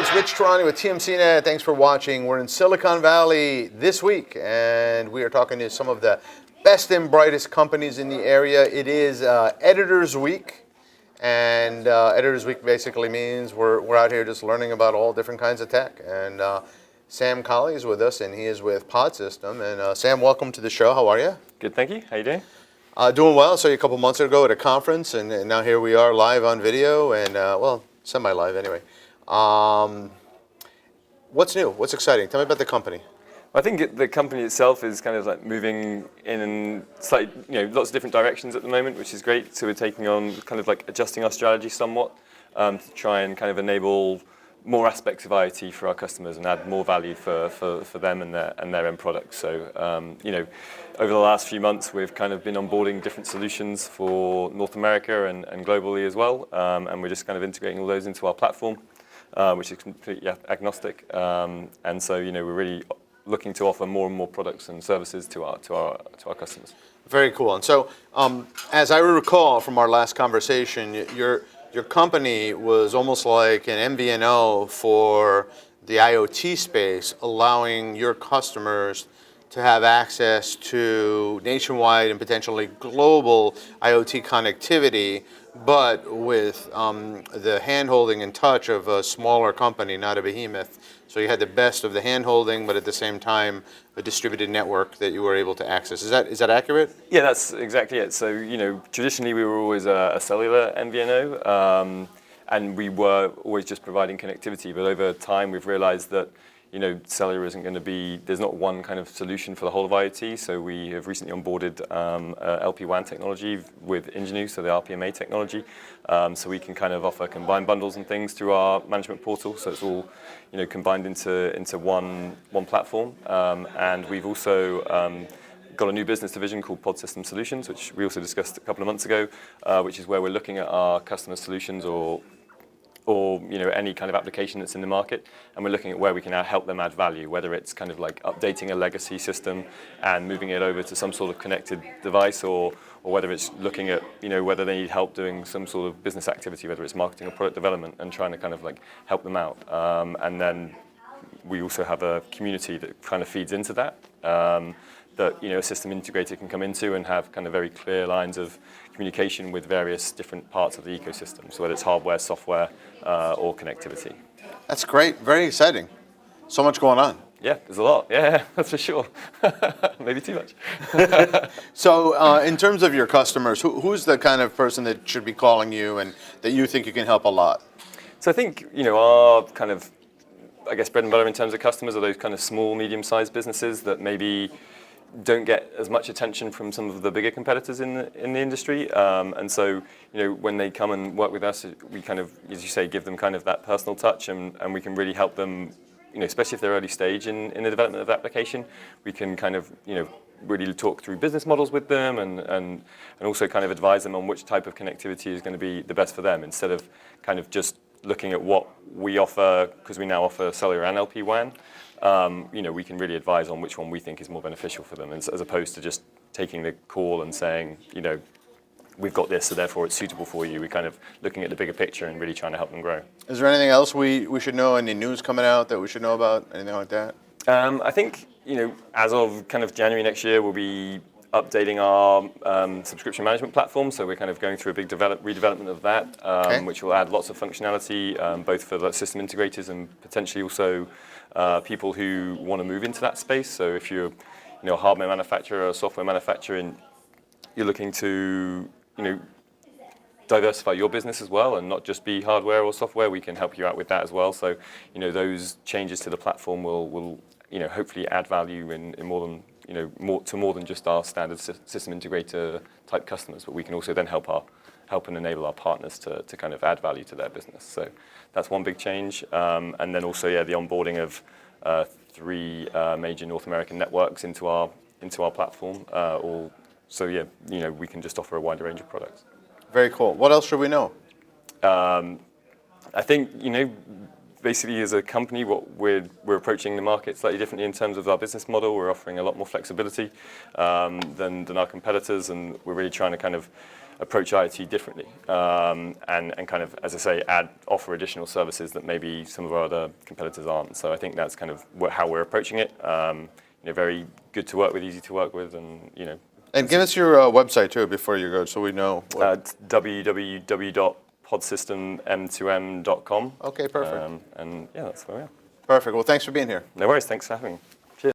It's Rich Tehrani with TMCnet. Thanks for watching. We're in Silicon Valley this week, and we are talking to some of the best and brightest companies in the area. It is Editors Week, and Editors Week basically means we're out here just learning about all different kinds of tech. And Sam Colley is with us, and he is with Podsystem. And Sam, welcome to the show. How are you? Good, thank you. How you doing? Doing well. I saw you a couple months ago at a conference, and now here we are live on video, and well, semi-live anyway. What's new? What's exciting? Tell me about the company. Well, I think the company itself is kind of like moving in slightly, lots of different directions at the moment, which is great. So we're taking on kind of like adjusting our strategy somewhat to try and kind of enable more aspects of IoT for our customers and add more value for them and their end products. So, over the last few months, we've kind of been onboarding different solutions for North America and globally as well. And we're just kind of integrating all those into our platform, which is completely agnostic. And so, we're really looking to offer more and more products and services to our customers. Very cool. And so, as I recall from our last conversation, your company was almost like an MVNO for the IoT space, allowing your customers to have access to nationwide and potentially global IoT connectivity, but with the hand-holding and touch of a smaller company, not a behemoth. So you had the best of the hand-holding, but at the same time, a distributed network that you were able to access. Is that accurate? Yeah, that's exactly it. So, traditionally we were always a cellular MVNO, and we were always just providing connectivity. But over time, we've realized that cellular isn't going to be, there's not one kind of solution for the whole of IoT. So we have recently onboarded LP-WAN technology with Ingenu, so the RPMA technology. So we can kind of offer combined bundles and things through our management portal. So it's all combined into one platform. And we've also got a new business division called Podsystem Solutions, which we also discussed a couple of months ago, which is where we're looking at our customer solutions or any kind of application that's in the market, and we're looking at where we can help them add value, whether it's kind of like updating a legacy system and moving it over to some sort of connected device, or whether it's looking at whether they need help doing some sort of business activity, whether it's marketing or product development, and trying to kind of like help them out. And then we also have a community that kind of feeds into that. That a system integrator can come into and have kind of very clear lines of communication with various different parts of the ecosystem, so whether it's hardware, software, or connectivity. That's great. Very exciting. So much going on. Yeah, there's a lot. Yeah, that's for sure. Maybe too much. So in terms of your customers, who's the kind of person that should be calling you and that you think you can help a lot? So I think our kind of, bread and butter in terms of customers are those kind of small, medium-sized businesses that maybe don't get as much attention from some of the bigger competitors in the industry, and so when they come and work with us, we kind of, as you say, give them kind of that personal touch, and we can really help them, especially if they're early stage in the development of the application. We can kind of really talk through business models with them, and also kind of advise them on which type of connectivity is going to be the best for them, instead of kind of just looking at what we offer, because we now offer cellular and LP-WAN. We can really advise on which one we think is more beneficial for them, as opposed to just taking the call and saying, we've got this, so therefore it's suitable for you. We're kind of looking at the bigger picture and really trying to help them grow. Is there anything else we should know? Any news coming out that we should know about? Anything like that? I think, as of kind of January next year, we'll be updating our subscription management platform. So we're kind of going through a big redevelopment of that, which will add lots of functionality, both for the system integrators and potentially also people who want to move into that space. So if you're a hardware manufacturer or a software manufacturer and you're looking to diversify your business as well and not just be hardware or software, we can help you out with that as well. So those changes to the platform will hopefully add value in more than more than just our standard system integrator type customers, but we can also then help and enable our partners to kind of add value to their business. So that's one big change. And then also, the onboarding of 3 major North American networks into our platform. We can just offer a wider range of products. Very cool. What else should we know? I think, basically as a company, we're approaching the market slightly differently in terms of our business model. We're offering a lot more flexibility than our competitors, and we're really trying to kind of approach IoT differently, and kind of, as I say, offer additional services that maybe some of our other competitors aren't. So I think that's kind of how we're approaching it. Very good to work with, easy to work with, and And give us your website too before you go, so we know. www.podsystem.com. Okay, perfect. And yeah, that's where we are. Perfect. Well, thanks for being here. No worries. Thanks for having me.